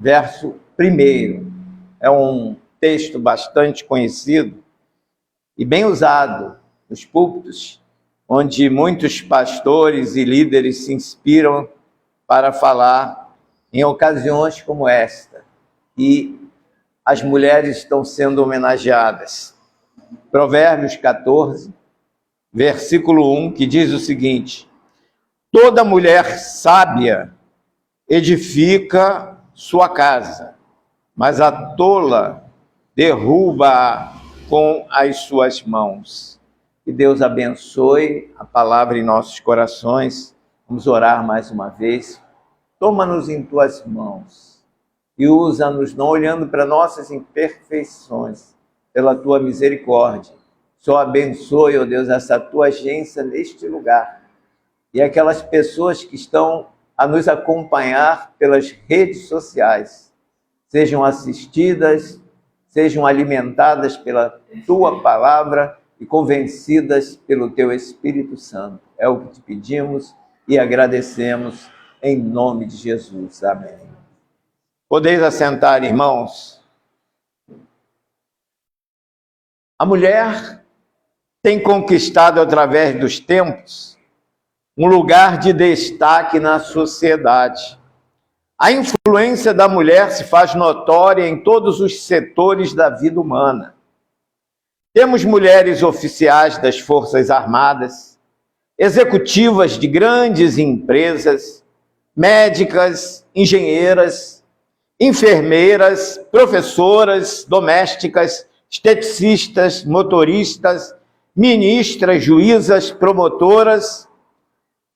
verso 1. É um texto bastante conhecido e bem usado nos púlpitos, onde muitos pastores e líderes se inspiram para falar em ocasiões como esta. E as mulheres estão sendo homenageadas. Provérbios 14, versículo 1, que diz o seguinte: toda mulher sábia edifica sua casa, mas a tola derruba-a com as suas mãos. Que Deus abençoe a palavra em nossos corações. Vamos orar mais uma vez. Toma-nos em tuas mãos e usa-nos, não olhando para nossas imperfeições, pela tua misericórdia. Só abençoe, ó Deus, essa tua agência neste lugar e aquelas pessoas que estão a nos acompanhar pelas redes sociais, sejam assistidas, sejam alimentadas pela tua palavra e convencidas pelo teu Espírito Santo. É o que te pedimos e agradecemos em nome de Jesus. Amém. Podeis assentar, irmãos. A mulher tem conquistado através dos tempos um lugar de destaque na sociedade. A influência da mulher se faz notória em todos os setores da vida humana. Temos mulheres oficiais das Forças Armadas, executivas de grandes empresas, médicas, engenheiras, enfermeiras, professoras, domésticas, esteticistas, motoristas, ministras, juízas, promotoras,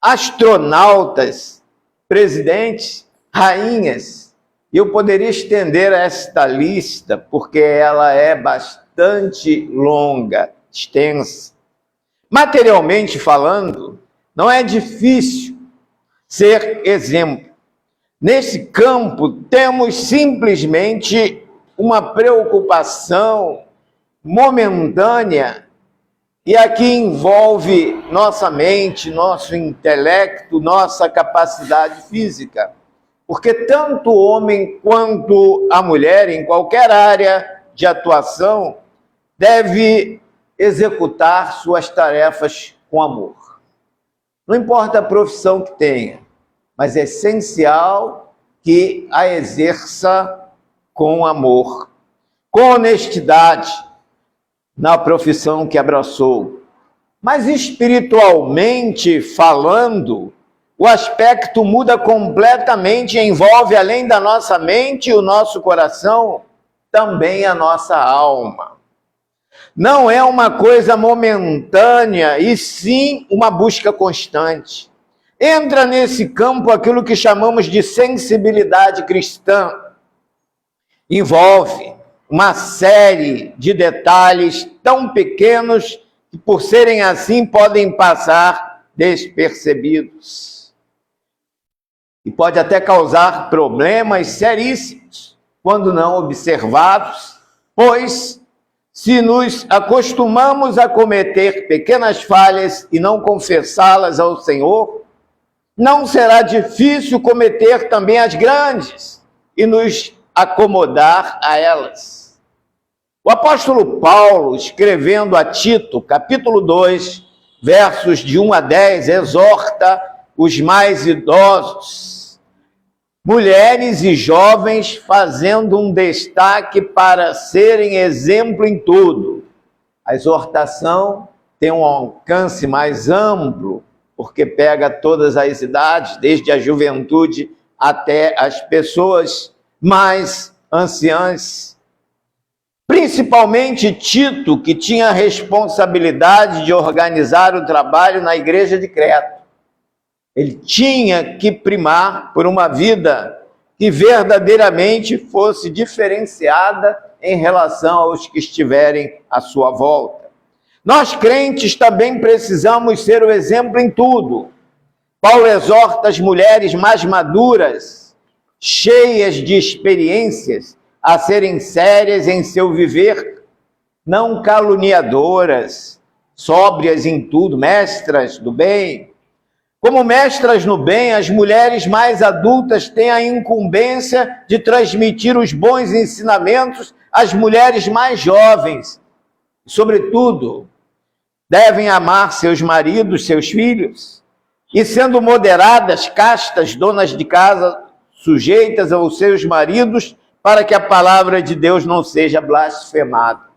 astronautas, presidentes, rainhas. Eu poderia estender esta lista porque ela é bastante longa, extensa. Materialmente falando, não é difícil ser exemplo. Nesse campo, temos simplesmente uma preocupação momentânea, e aqui envolve nossa mente, nosso intelecto, nossa capacidade física. Porque tanto o homem quanto a mulher, em qualquer área de atuação, deve executar suas tarefas com amor. Não importa a profissão que tenha, mas é essencial que a exerça com amor, com honestidade na profissão que abraçou. Mas espiritualmente falando, o aspecto muda completamente e envolve, além da nossa mente e o nosso coração, também a nossa alma. Não é uma coisa momentânea, e sim uma busca constante. Entra nesse campo aquilo que chamamos de sensibilidade cristã. Envolve uma série de detalhes tão pequenos que, por serem assim, podem passar despercebidos. E pode até causar problemas seríssimos, quando não observados, pois, se nos acostumamos a cometer pequenas falhas e não confessá-las ao Senhor, não será difícil cometer também as grandes e nos acomodar a elas. O apóstolo Paulo, escrevendo a Tito, capítulo 2, versos de 1 a 10, exorta os mais idosos, mulheres e jovens, fazendo um destaque para serem exemplo em tudo. A exortação tem um alcance mais amplo, porque pega todas as idades, desde a juventude até as pessoas mais anciãs. Principalmente Tito, que tinha a responsabilidade de organizar o trabalho na igreja de Creta. Ele tinha que primar por uma vida que verdadeiramente fosse diferenciada em relação aos que estiverem à sua volta. Nós crentes também precisamos ser o exemplo em tudo. Paulo exorta as mulheres mais maduras, cheias de experiências, a serem sérias em seu viver, não caluniadoras, sóbrias em tudo, mestras do bem, Como mestras no bem, as mulheres mais adultas têm a incumbência de transmitir os bons ensinamentos às mulheres mais jovens. Sobretudo, devem amar seus maridos, seus filhos, e sendo moderadas, castas, donas de casa, sujeitas aos seus maridos, para que a palavra de Deus não seja blasfemada.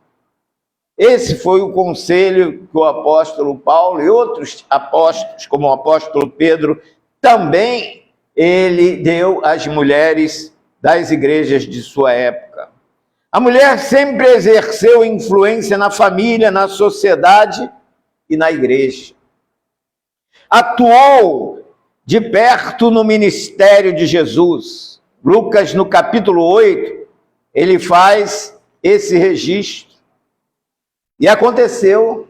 Esse foi o conselho que o apóstolo Paulo e outros apóstolos, como o apóstolo Pedro, também ele deu às mulheres das igrejas de sua época. A mulher sempre exerceu influência na família, na sociedade e na igreja. Atuou de perto no ministério de Jesus. Lucas, no capítulo 8, ele faz esse registro. E aconteceu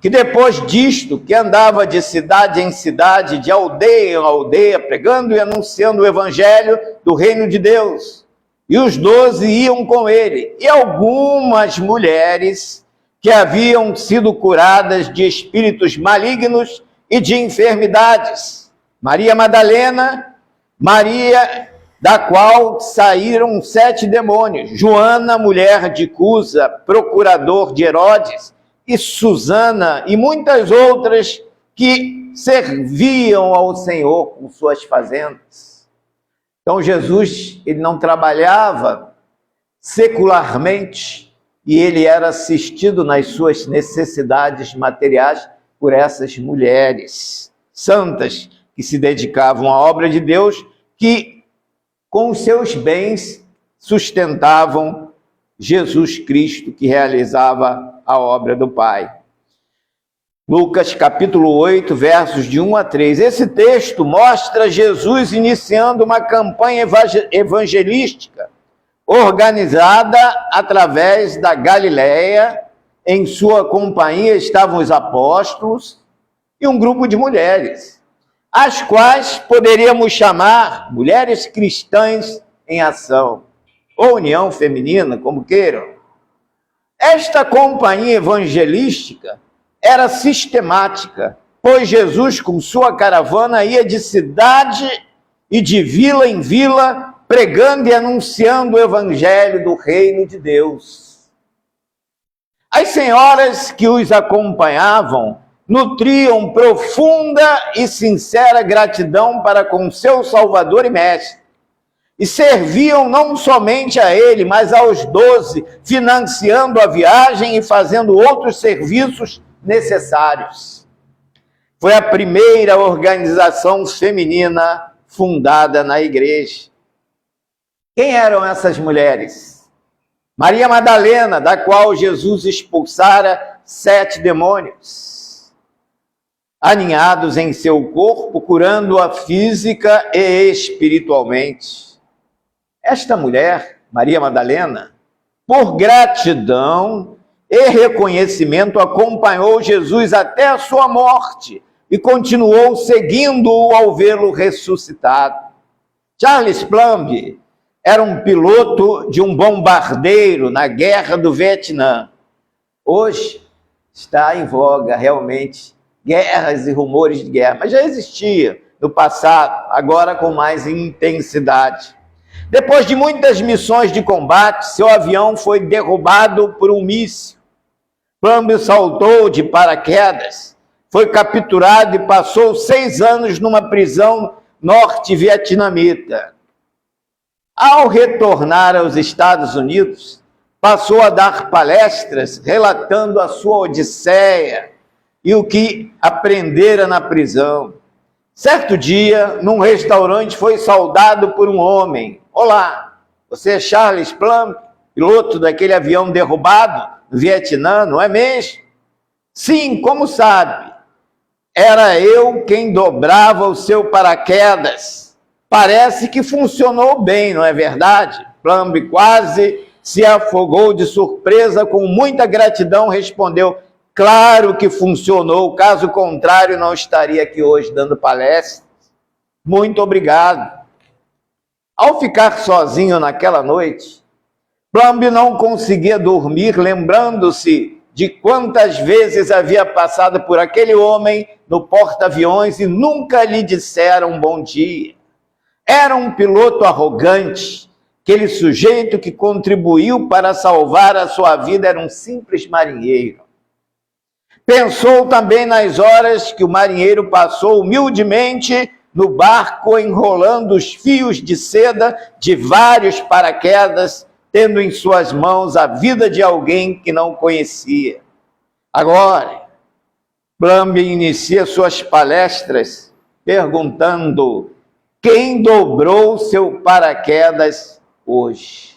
que depois disto, que andava de cidade em cidade, de aldeia em aldeia, pregando e anunciando o evangelho do reino de Deus. E os 12 iam com ele. E algumas mulheres que haviam sido curadas de espíritos malignos e de enfermidades. Maria Madalena, Maria, da qual saíram 7 demônios, Joana, mulher de Cusa, procurador de Herodes, e Susana, e muitas outras que serviam ao Senhor com suas fazendas. Então Jesus, ele não trabalhava secularmente, e ele era assistido nas suas necessidades materiais por essas mulheres santas que se dedicavam à obra de Deus, que com os seus bens sustentavam Jesus Cristo, que realizava a obra do Pai. Lucas capítulo 8, versos de 1 a 3. Esse texto mostra Jesus iniciando uma campanha evangelística organizada através da Galileia. Em sua companhia estavam os apóstolos e um grupo de mulheres, as quais poderíamos chamar mulheres cristãs em ação, ou união feminina, como queiram. Esta companhia evangelística era sistemática, pois Jesus, com sua caravana, ia de cidade e de vila em vila, pregando e anunciando o evangelho do reino de Deus. As senhoras que os acompanhavam nutriam profunda e sincera gratidão para com seu Salvador e Mestre, e serviam não somente a ele, mas aos 12, financiando a viagem e fazendo outros serviços necessários. Foi a primeira organização feminina fundada na igreja. Quem eram essas mulheres? Maria Madalena, da qual Jesus expulsara 7 demônios, aninhados em seu corpo, curando-a física e espiritualmente. Esta mulher, Maria Madalena, por gratidão e reconhecimento, acompanhou Jesus até a sua morte e continuou seguindo-o ao vê-lo ressuscitado. Charles Plumb era um piloto de um bombardeiro na guerra do Vietnã. Hoje está em voga realmente guerras e rumores de guerra, mas já existia no passado, agora com mais intensidade. Depois de muitas missões de combate, seu avião foi derrubado por um míssil. Plumb saltou de paraquedas, foi capturado e passou 6 anos numa prisão norte-vietnamita. Ao retornar aos Estados Unidos, passou a dar palestras relatando a sua odisseia e o que aprendera na prisão. Certo dia, num restaurante, foi saudado por um homem. Olá, você é Charles Plumb, piloto daquele avião derrubado no Vietnã, não é mesmo? Sim, como sabe? Era eu quem dobrava o seu paraquedas. Parece que funcionou bem, não é verdade? Plumb quase se afogou de surpresa, com muita gratidão respondeu: claro que funcionou, caso contrário não estaria aqui hoje dando palestras. Muito obrigado. Ao ficar sozinho naquela noite, Plumb não conseguia dormir, lembrando-se de quantas vezes havia passado por aquele homem no porta-aviões e nunca lhe disseram bom dia. Era um piloto arrogante. Aquele sujeito que contribuiu para salvar a sua vida era um simples marinheiro. Pensou também nas horas que o marinheiro passou humildemente no barco, enrolando os fios de seda de vários paraquedas, tendo em suas mãos a vida de alguém que não conhecia. Agora, Blambe inicia suas palestras perguntando: quem dobrou seu paraquedas hoje?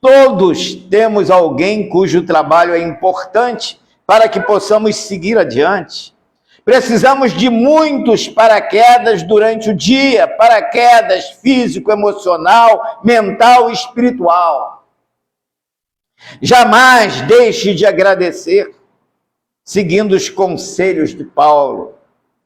Todos temos alguém cujo trabalho é importante para que possamos seguir adiante. Precisamos de muitos paraquedas durante o dia, paraquedas físico, emocional, mental e espiritual. Jamais deixe de agradecer, seguindo os conselhos de Paulo.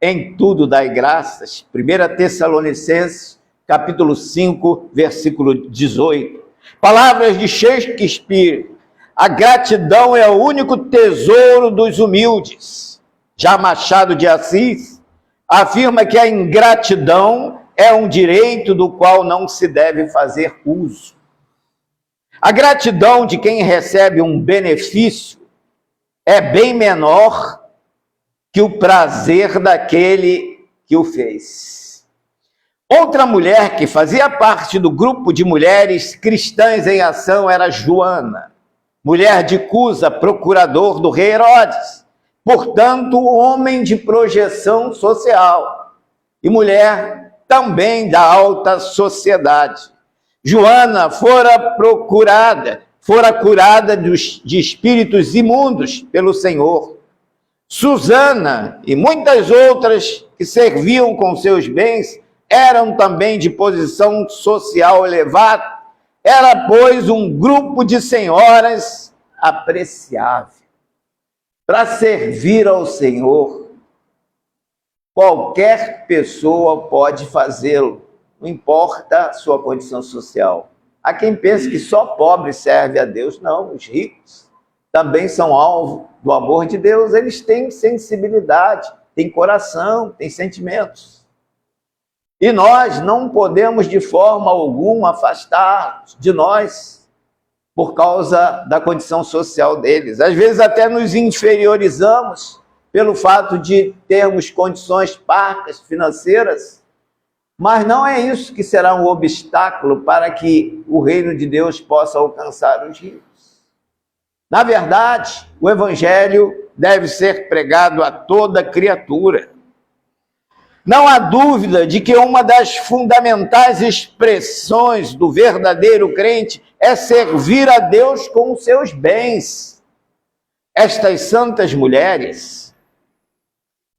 Em tudo dai graças. 1 Tessalonicenses, capítulo 5, versículo 18. Palavras de Shakespeare: a gratidão é o único tesouro dos humildes. Já Machado de Assis afirma que a ingratidão é um direito do qual não se deve fazer uso. A gratidão de quem recebe um benefício é bem menor que o prazer daquele que o fez. Outra mulher que fazia parte do grupo de mulheres cristãs em ação era Joana, mulher de Cusa, procurador do rei Herodes, portanto, homem de projeção social, e mulher também da alta sociedade. Joana fora curada de espíritos imundos pelo Senhor. Susana e muitas outras que serviam com seus bens eram também de posição social elevada. Era, pois, um grupo de senhoras apreciável. Para servir ao Senhor, qualquer pessoa pode fazê-lo, não importa a sua condição social. Há quem pense que só pobre serve a Deus. Não, os ricos também são alvo do amor de Deus. Eles têm sensibilidade, têm coração, têm sentimentos. E nós não podemos de forma alguma afastar de nós por causa da condição social deles. Às vezes até nos inferiorizamos pelo fato de termos condições parcas financeiras, mas não é isso que será um obstáculo para que o reino de Deus possa alcançar os ricos. Na verdade, o evangelho deve ser pregado a toda criatura. Não há dúvida de que uma das fundamentais expressões do verdadeiro crente é servir a Deus com os seus bens. Estas santas mulheres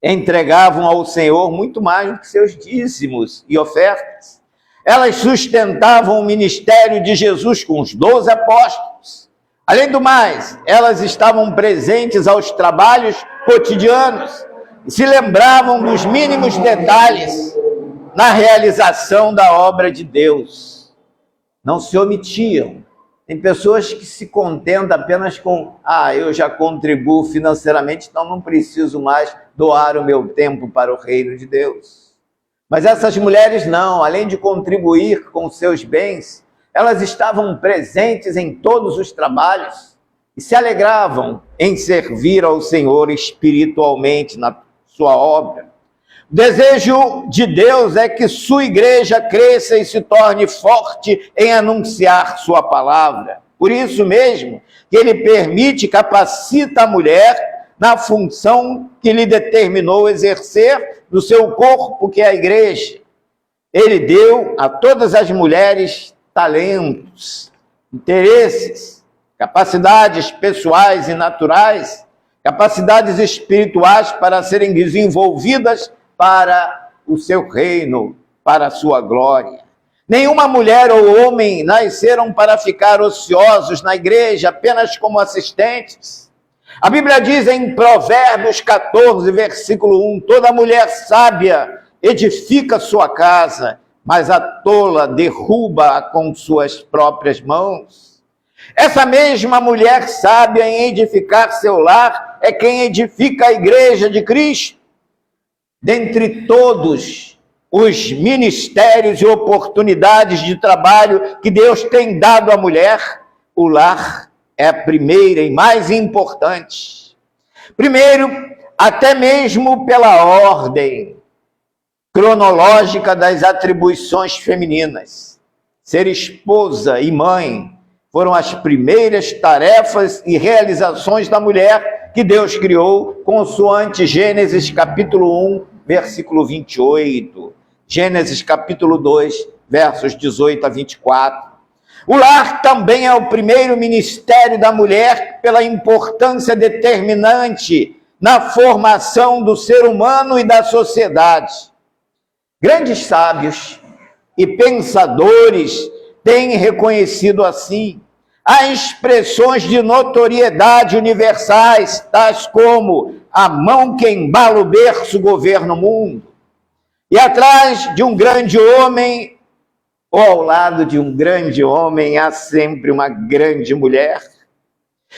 entregavam ao Senhor muito mais do que seus dízimos e ofertas. Elas sustentavam o ministério de Jesus com os 12 apóstolos. Além do mais, elas estavam presentes aos trabalhos cotidianos e se lembravam dos mínimos detalhes na realização da obra de Deus. Não se omitiam. Tem pessoas que se contentam apenas com: eu já contribuo financeiramente, então não preciso mais doar o meu tempo para o reino de Deus. Mas essas mulheres não, além de contribuir com seus bens, elas estavam presentes em todos os trabalhos e se alegravam em servir ao Senhor espiritualmente na sua obra. O desejo de Deus é que sua igreja cresça e se torne forte em anunciar sua palavra. Por isso mesmo que ele permite e capacita a mulher na função que lhe determinou exercer no seu corpo, que é a igreja. Ele deu a todas as mulheres talentos, interesses, capacidades pessoais e naturais, capacidades espirituais para serem desenvolvidas para o seu reino, para a sua glória. Nenhuma mulher ou homem nasceram para ficar ociosos na igreja apenas como assistentes. A Bíblia diz em Provérbios 14, versículo 1, toda mulher sábia edifica sua casa, mas a tola derruba-a com suas próprias mãos. Essa mesma mulher sábia em edificar seu lar é quem edifica a igreja de Cristo. Dentre todos os ministérios e oportunidades de trabalho que Deus tem dado à mulher, o lar é a primeira e mais importante. Primeiro, até mesmo pela ordem cronológica das atribuições femininas. Ser esposa e mãe foram as primeiras tarefas e realizações da mulher que Deus criou, consoante Gênesis capítulo 1, versículo 28. Gênesis capítulo 2, versos 18 a 24. O lar também é o primeiro ministério da mulher pela importância determinante na formação do ser humano e da sociedade. Grandes sábios e pensadores têm reconhecido assim. Há expressões de notoriedade universais, tais como a mão que embala o berço governa o mundo. E atrás de um grande homem, ou ao lado de um grande homem, há sempre uma grande mulher.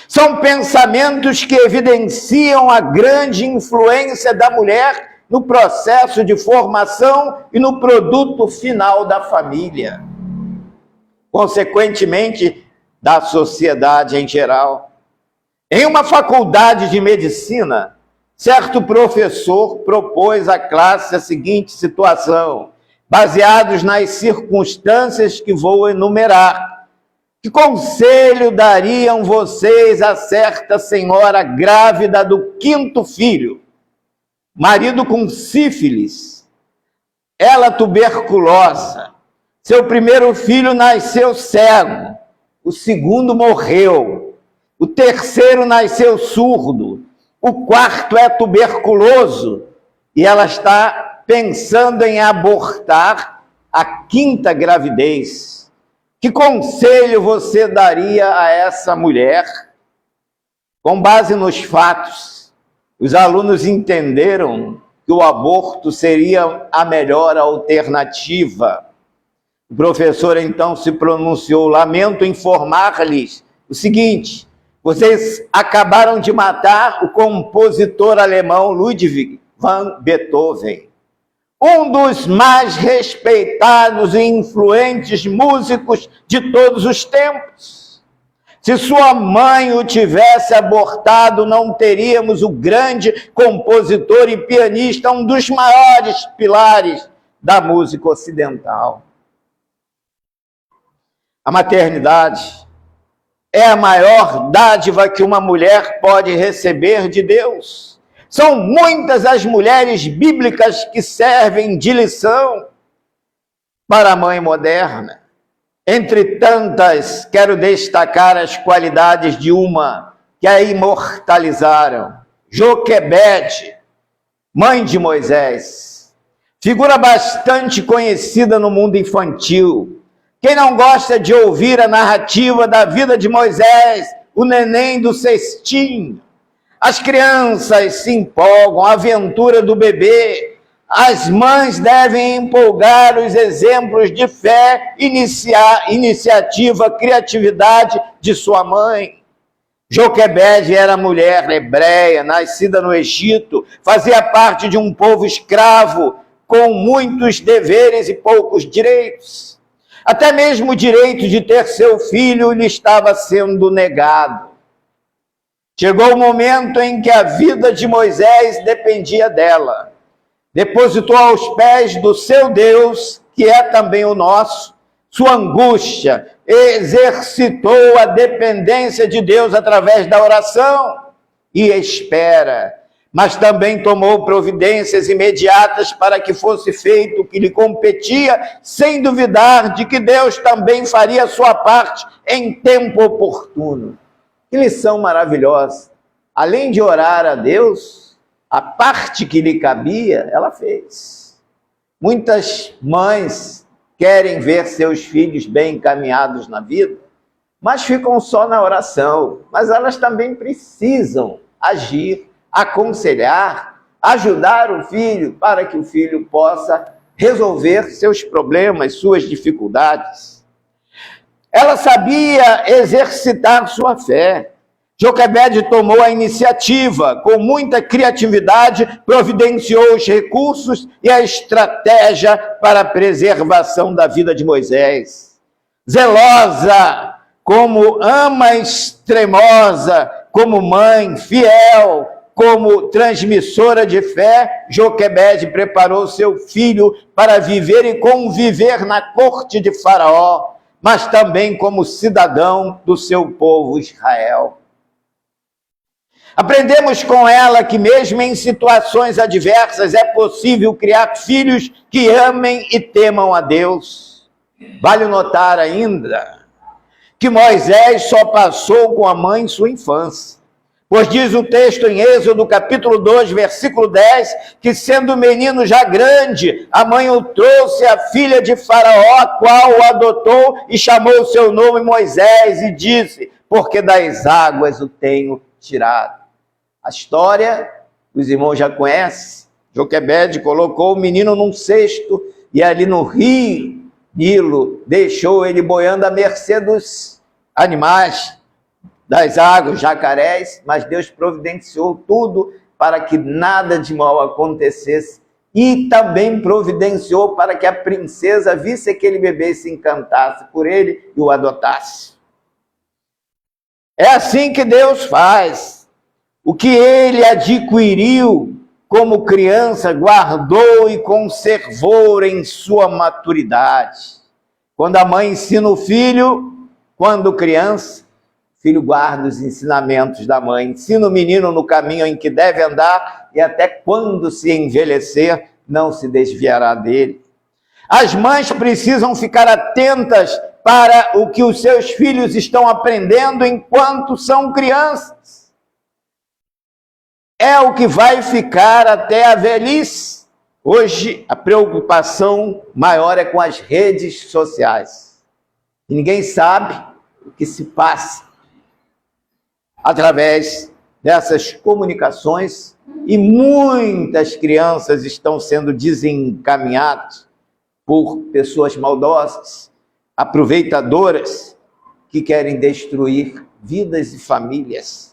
São pensamentos que evidenciam a grande influência da mulher no processo de formação e no produto final da família. Consequentemente, da sociedade em geral. Em uma faculdade de medicina, certo professor propôs à classe a seguinte situação, baseados nas circunstâncias que vou enumerar. Que conselho dariam vocês a certa senhora grávida do 5º filho? Marido com sífilis, ela tuberculosa, seu primeiro filho nasceu cego, o 2º morreu, o 3º nasceu surdo, o 4º é tuberculoso e ela está pensando em abortar a 5ª gravidez. Que conselho você daria a essa mulher? Com base nos fatos, os alunos entenderam que o aborto seria a melhor alternativa. O professor então se pronunciou: lamento informar-lhes o seguinte, vocês acabaram de matar o compositor alemão Ludwig van Beethoven, um dos mais respeitados e influentes músicos de todos os tempos. Se sua mãe o tivesse abortado, não teríamos o grande compositor e pianista, um dos maiores pilares da música ocidental. A maternidade é a maior dádiva que uma mulher pode receber de Deus. São muitas as mulheres bíblicas que servem de lição para a mãe moderna. Entre tantas, quero destacar as qualidades de uma que a imortalizaram, Joquebede, mãe de Moisés. Figura bastante conhecida no mundo infantil. Quem não gosta de ouvir a narrativa da vida de Moisés, o neném do cestinho? As crianças se empolgam, a aventura do bebê. As mães devem empolgar os exemplos de fé, iniciativa, criatividade de sua mãe. Joquebede era mulher hebreia, nascida no Egito, fazia parte de um povo escravo, com muitos deveres e poucos direitos. Até mesmo o direito de ter seu filho lhe estava sendo negado. Chegou o momento em que a vida de Moisés dependia dela. Depositou aos pés do seu Deus, que é também o nosso, sua angústia, exercitou a dependência de Deus através da oração e espera, mas também tomou providências imediatas para que fosse feito o que lhe competia, sem duvidar de que Deus também faria a sua parte em tempo oportuno. Que lição maravilhosa! Além de orar a Deus, a parte que lhe cabia, ela fez. Muitas mães querem ver seus filhos bem encaminhados na vida, mas ficam só na oração. Mas elas também precisam agir, aconselhar, ajudar o filho para que o filho possa resolver seus problemas, suas dificuldades. Ela sabia exercitar sua fé. Joquebede tomou a iniciativa, com muita criatividade, providenciou os recursos e a estratégia para a preservação da vida de Moisés. Zelosa, como ama extremosa, como mãe fiel, como transmissora de fé, Joquebede preparou seu filho para viver e conviver na corte de Faraó, mas também como cidadão do seu povo Israel. Aprendemos com ela que mesmo em situações adversas é possível criar filhos que amem e temam a Deus. Vale notar ainda que Moisés só passou com a mãe sua infância. Pois diz o texto em Êxodo, capítulo 2, versículo 10, que sendo menino já grande, a mãe o trouxe à filha de Faraó, a qual o adotou e chamou o seu nome Moisés, e disse, porque das águas o tenho tirado. A história, os irmãos já conhecem. Joquebede colocou o menino num cesto e ali no rio Nilo deixou ele boiando à mercê dos animais, das águas, jacarés, mas Deus providenciou tudo para que nada de mal acontecesse e também providenciou para que a princesa visse aquele bebê, se encantasse por ele e o adotasse. É assim que Deus faz. O que ele adquiriu como criança, guardou e conservou em sua maturidade. Quando a mãe ensina o filho, quando criança, o filho guarda os ensinamentos da mãe, ensina o menino no caminho em que deve andar e até quando se envelhecer, não se desviará dele. As mães precisam ficar atentas para o que os seus filhos estão aprendendo enquanto são crianças. É o que vai ficar até a velhice. Hoje, a preocupação maior é com as redes sociais. E ninguém sabe o que se passa através dessas comunicações e muitas crianças estão sendo desencaminhadas por pessoas maldosas, aproveitadoras, que querem destruir vidas e famílias.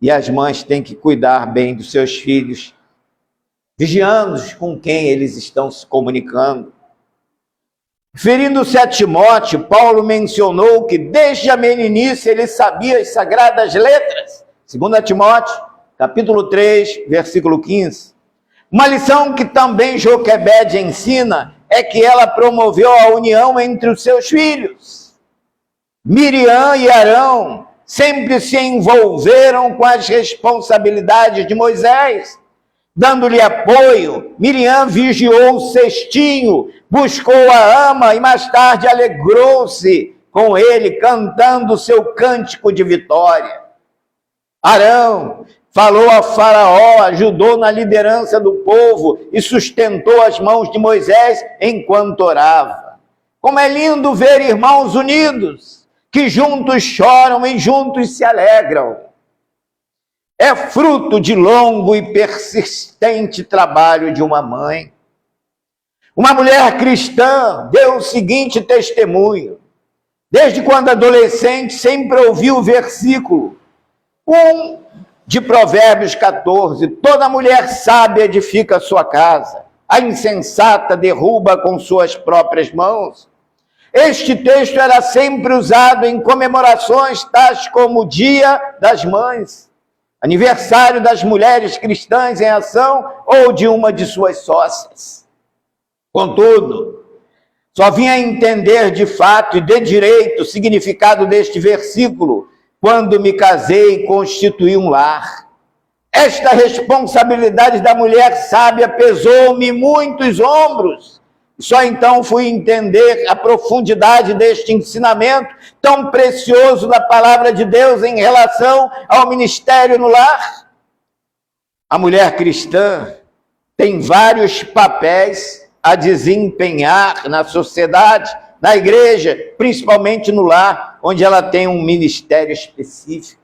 E as mães têm que cuidar bem dos seus filhos, vigiando-os com quem eles estão se comunicando. Referindo-se a Timóteo, Paulo mencionou que desde a meninice ele sabia as sagradas letras. 2 Timóteo, capítulo 3, versículo 15. Uma lição que também Joquebede ensina é que ela promoveu a união entre os seus filhos. Miriam e Arão sempre se envolveram com as responsabilidades de Moisés, dando-lhe apoio. Miriam vigiou o cestinho, buscou a ama e mais tarde alegrou-se com ele, cantando seu cântico de vitória. Arão falou a Faraó, ajudou na liderança do povo e sustentou as mãos de Moisés enquanto orava. Como é lindo ver irmãos unidos, que juntos choram e juntos se alegram. É fruto de longo e persistente trabalho de uma mãe. Uma mulher cristã deu o seguinte testemunho. Desde quando adolescente, sempre ouviu o versículo 1 de Provérbios 14. Toda mulher sábia edifica a sua casa. A insensata derruba com suas próprias mãos. Este texto era sempre usado em comemorações tais como o Dia das Mães, aniversário das mulheres cristãs em ação ou de uma de suas sócias. Contudo, só vim a entender de fato e de direito o significado deste versículo quando me casei e constituí um lar. Esta responsabilidade da mulher sábia pesou-me muitos ombros. Só então fui entender a profundidade deste ensinamento tão precioso da palavra de Deus em relação ao ministério no lar. A mulher cristã tem vários papéis a desempenhar na sociedade, na igreja, principalmente no lar, onde ela tem um ministério específico.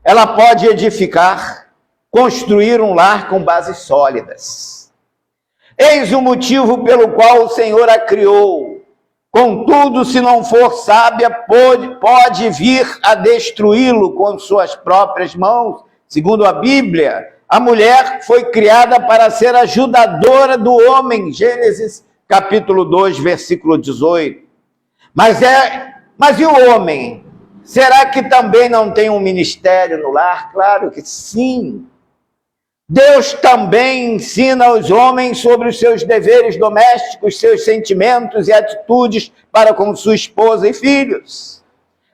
Ela pode edificar, construir um lar com bases sólidas. Eis o motivo pelo qual o Senhor a criou, Contudo, se não for sábia, pode vir a destruí-lo com suas próprias mãos. Segundo a Bíblia, a mulher foi criada para ser ajudadora do homem. Gênesis capítulo 2, versículo 18. Mas e o homem? Será que também não tem um ministério no lar? Claro que sim. Deus também ensina aos homens sobre os seus deveres domésticos, seus sentimentos e atitudes para com sua esposa e filhos.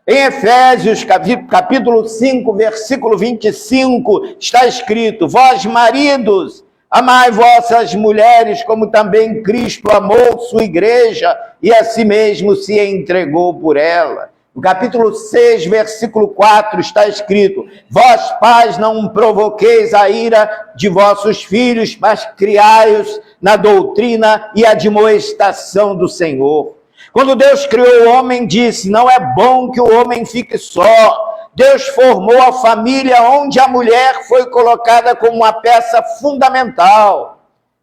Em Efésios, capítulo 5, versículo 25, está escrito: vós, maridos, amai vossas mulheres, como também Cristo amou sua igreja e a si mesmo se entregou por ela. No capítulo 6, versículo 4, está escrito: vós, pais, não provoqueis a ira de vossos filhos, mas criai-os na doutrina e admoestação do Senhor. Quando Deus criou o homem, disse: não é bom que o homem fique só. Deus formou a família, onde a mulher foi colocada como uma peça fundamental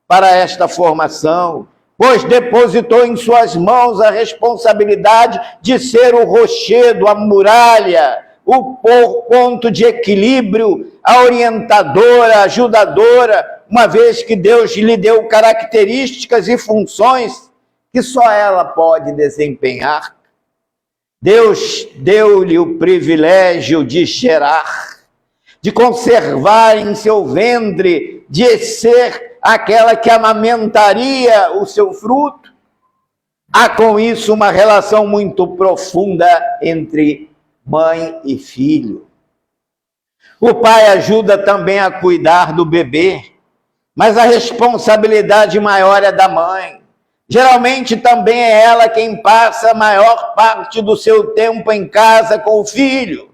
para esta formação, pois depositou em suas mãos a responsabilidade de ser o rochedo, a muralha, o ponto de equilíbrio, a orientadora, a ajudadora, uma vez que Deus lhe deu características e funções que só ela pode desempenhar. Deus deu-lhe o privilégio de gerar, de conservar em seu ventre, de ser aquela que amamentaria o seu fruto. Há com isso uma relação muito profunda entre mãe e filho. O pai ajuda também a cuidar do bebê, mas a responsabilidade maior é da mãe. Geralmente também é ela quem passa a maior parte do seu tempo em casa com o filho.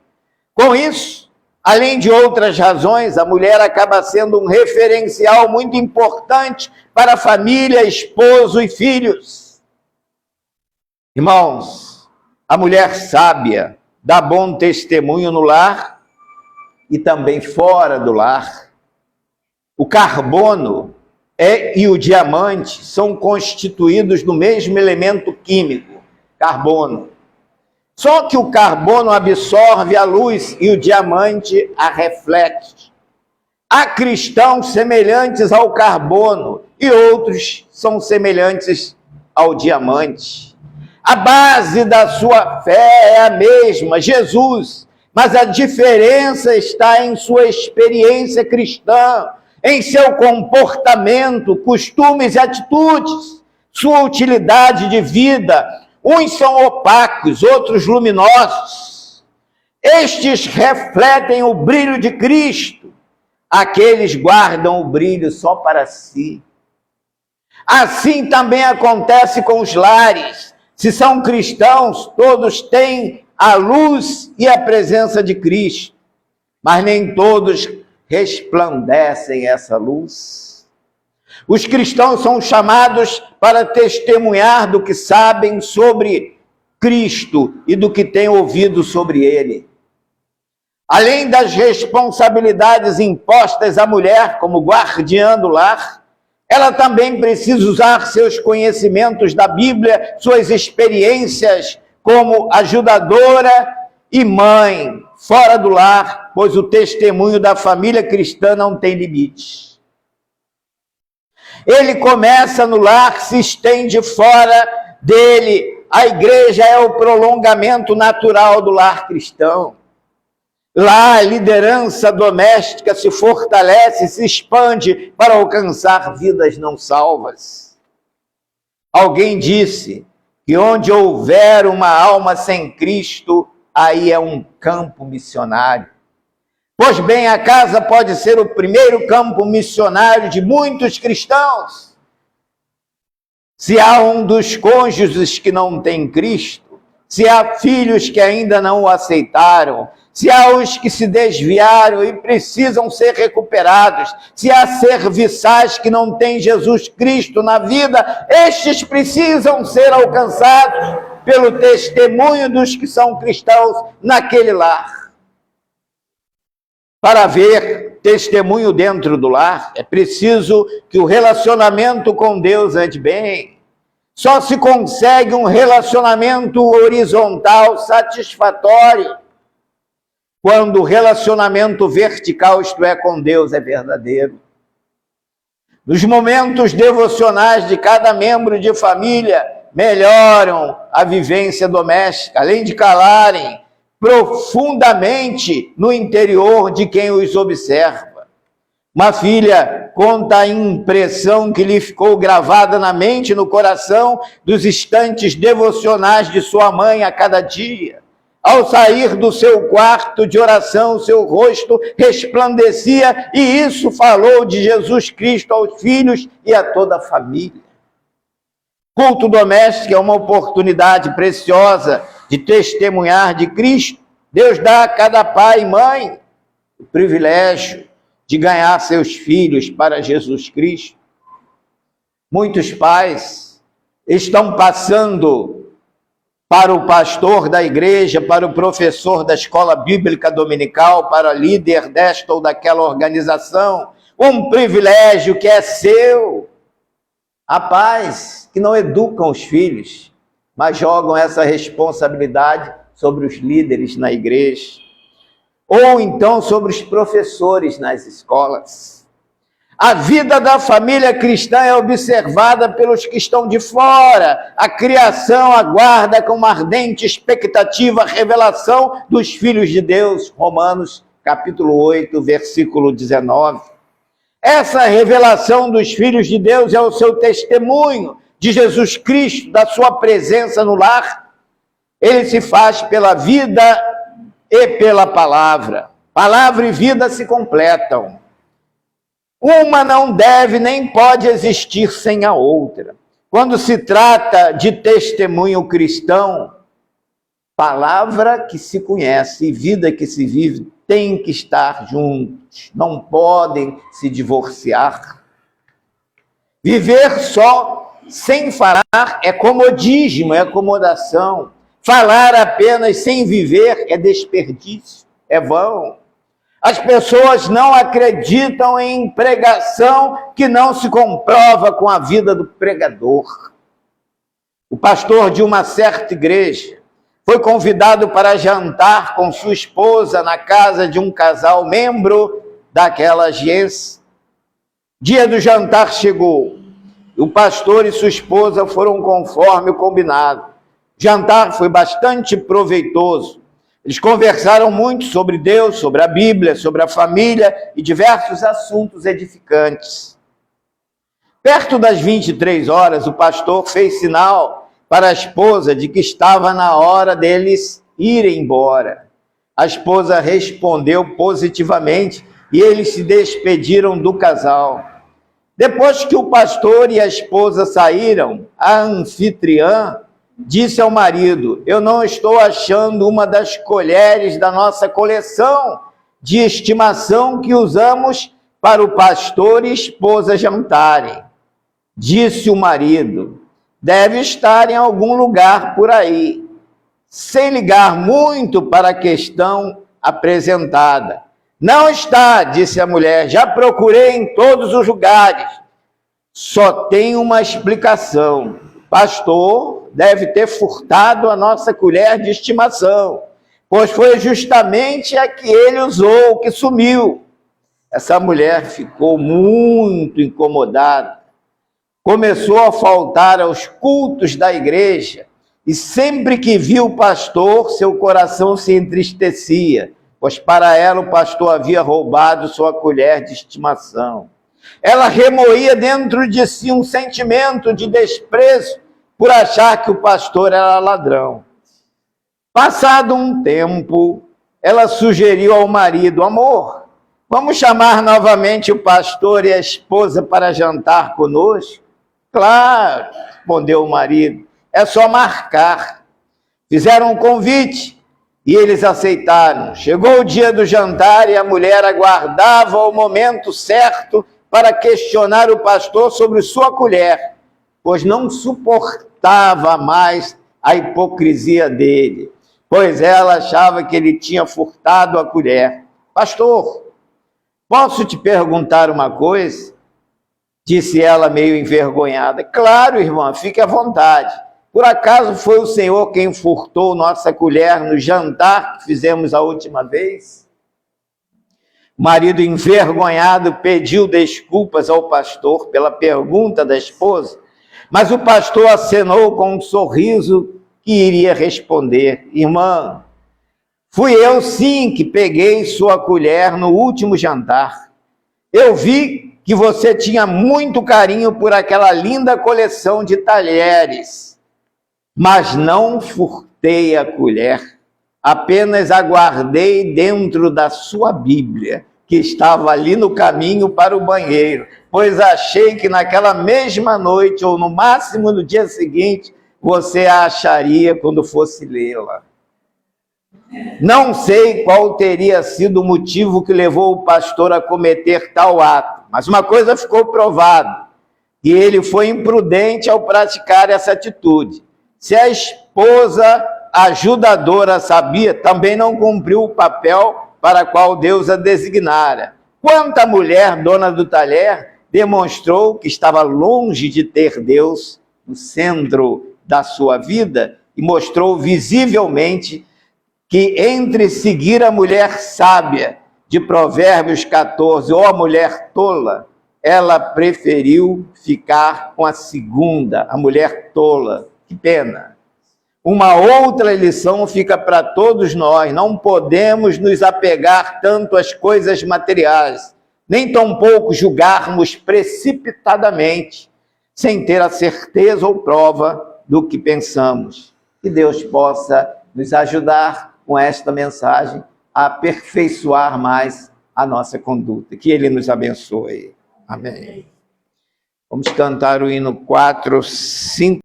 Com isso, além de outras razões, a mulher acaba sendo um referencial muito importante para a família, esposo e filhos. Irmãos, a mulher sábia dá bom testemunho no lar e também fora do lar. O carbono e o diamante são constituídos do mesmo elemento químico, carbono. Só que o carbono absorve a luz e o diamante a reflete. Há cristãos semelhantes ao carbono e outros são semelhantes ao diamante. A base da sua fé é a mesma, Jesus, mas a diferença está em sua experiência cristã, em seu comportamento, costumes e atitudes, sua utilidade de vida. Uns são opacos, outros luminosos. Estes refletem o brilho de Cristo, aqueles guardam o brilho só para si. Assim também acontece com os lares. Se são cristãos, todos têm a luz e a presença de Cristo, mas nem todos resplandecem essa luz. Os cristãos são chamados para testemunhar do que sabem sobre Cristo e do que têm ouvido sobre ele. Além das responsabilidades impostas à mulher como guardiã do lar, ela também precisa usar seus conhecimentos da Bíblia, suas experiências como ajudadora e mãe fora do lar, pois o testemunho da família cristã não tem limites. Ele começa no lar, se estende fora dele. A igreja é o prolongamento natural do lar cristão. Lá a liderança doméstica se fortalece, se expande para alcançar vidas não salvas. Alguém disse que onde houver uma alma sem Cristo, aí é um campo missionário. Pois bem, a casa pode ser o primeiro campo missionário de muitos cristãos. Se há um dos cônjuges que não tem Cristo, se há filhos que ainda não o aceitaram, se há os que se desviaram e precisam ser recuperados, se há serviçais que não têm Jesus Cristo na vida, estes precisam ser alcançados pelo testemunho dos que são cristãos naquele lar. Para haver testemunho dentro do lar, é preciso que o relacionamento com Deus ande bem. Só se consegue um relacionamento horizontal satisfatório quando o relacionamento vertical, isto é, com Deus, é verdadeiro. Nos momentos devocionais de cada membro de família, melhoram a vivência doméstica, além de calarem profundamente no interior de quem os observa. Uma filha conta a impressão que lhe ficou gravada na mente e no coração dos instantes devocionais de sua mãe a cada dia. Ao sair do seu quarto de oração, seu rosto resplandecia, e isso falou de Jesus Cristo aos filhos e a toda a família. Culto doméstico é uma oportunidade preciosa de testemunhar de Cristo. Deus dá a cada pai e mãe o privilégio de ganhar seus filhos para Jesus Cristo. Muitos pais estão passando para o pastor da igreja, para o professor da escola bíblica dominical, para o líder desta ou daquela organização, um privilégio que é seu. Há pais que não educam os filhos, mas jogam essa responsabilidade sobre os líderes na igreja, ou então sobre os professores nas escolas. A vida da família cristã é observada pelos que estão de fora. A criação aguarda com uma ardente expectativa a revelação dos filhos de Deus. Romanos capítulo 8, versículo 19. Essa revelação dos filhos de Deus é o seu testemunho de Jesus Cristo, da sua presença no lar. Ele se faz pela vida e pela palavra. Palavra e vida se completam. Uma não deve nem pode existir sem a outra. Quando se trata de testemunho cristão, palavra que se conhece e vida que se vive têm que estar juntos, não podem se divorciar. Viver só, sem falar, é comodismo, é acomodação. Falar apenas sem viver é desperdício, é vão. As pessoas não acreditam em pregação que não se comprova com a vida do pregador. O pastor de uma certa igreja foi convidado para jantar com sua esposa na casa de um casal membro daquela agência. Dia do jantar chegou. O pastor e sua esposa foram conforme o combinado. O jantar foi bastante proveitoso. Eles conversaram muito sobre Deus, sobre a Bíblia, sobre a família e diversos assuntos edificantes. Perto das 23 horas, o pastor fez sinal para a esposa de que estava na hora deles irem embora. A esposa respondeu positivamente e eles se despediram do casal. Depois que o pastor e a esposa saíram, a anfitriã disse ao marido: eu não estou achando uma das colheres da nossa coleção de estimação que usamos para o pastor e esposa jantarem. Disse o marido: deve estar em algum lugar por aí. Sem ligar muito para a questão apresentada. Não está, disse a mulher, já procurei em todos os lugares. Só tem uma explicação. Pastor deve ter furtado a nossa colher de estimação, pois foi justamente a que ele usou que sumiu. Essa mulher ficou muito incomodada. Começou a faltar aos cultos da igreja e sempre que viu o pastor, seu coração se entristecia, pois para ela o pastor havia roubado sua colher de estimação. Ela remoía dentro de si um sentimento de desprezo por achar que o pastor era ladrão. Passado um tempo, ela sugeriu ao marido: amor, vamos chamar novamente o pastor e a esposa para jantar conosco? Claro, respondeu o marido, é só marcar. Fizeram um convite e eles aceitaram. Chegou o dia do jantar e a mulher aguardava o momento certo para questionar o pastor sobre sua colher, pois não suportava mais a hipocrisia dele, pois ela achava que ele tinha furtado a colher. Pastor, posso te perguntar uma coisa? disse ela meio envergonhada. Claro, irmã, fique à vontade. Por acaso foi o senhor quem furtou nossa colher no jantar que fizemos a última vez? O marido, envergonhado, pediu desculpas ao pastor pela pergunta da esposa, mas o pastor acenou com um sorriso que iria responder: irmã, fui eu sim que peguei sua colher no último jantar. Eu vi que você tinha muito carinho por aquela linda coleção de talheres, mas não furtei a colher, apenas aguardei dentro da sua Bíblia, que estava ali no caminho para o banheiro, pois achei que naquela mesma noite, ou no máximo no dia seguinte, você a acharia quando fosse lê-la. Não sei qual teria sido o motivo que levou o pastor a cometer tal ato, mas uma coisa ficou provada, que ele foi imprudente ao praticar essa atitude. Se a esposa ajudadora sabia, também não cumpriu o papel para qual Deus a designara. Quanto a mulher, dona do talher, demonstrou que estava longe de ter Deus no centro da sua vida e mostrou visivelmente que entre seguir a mulher sábia de Provérbios 14 ou a mulher tola, ela preferiu ficar com a segunda, a mulher tola. Que pena. Uma outra lição fica para todos nós: não podemos nos apegar tanto às coisas materiais, nem tampouco julgarmos precipitadamente, sem ter a certeza ou prova do que pensamos. Que Deus possa nos ajudar com esta mensagem a aperfeiçoar mais a nossa conduta. Que Ele nos abençoe. Amém. Vamos cantar o hino 4, 5.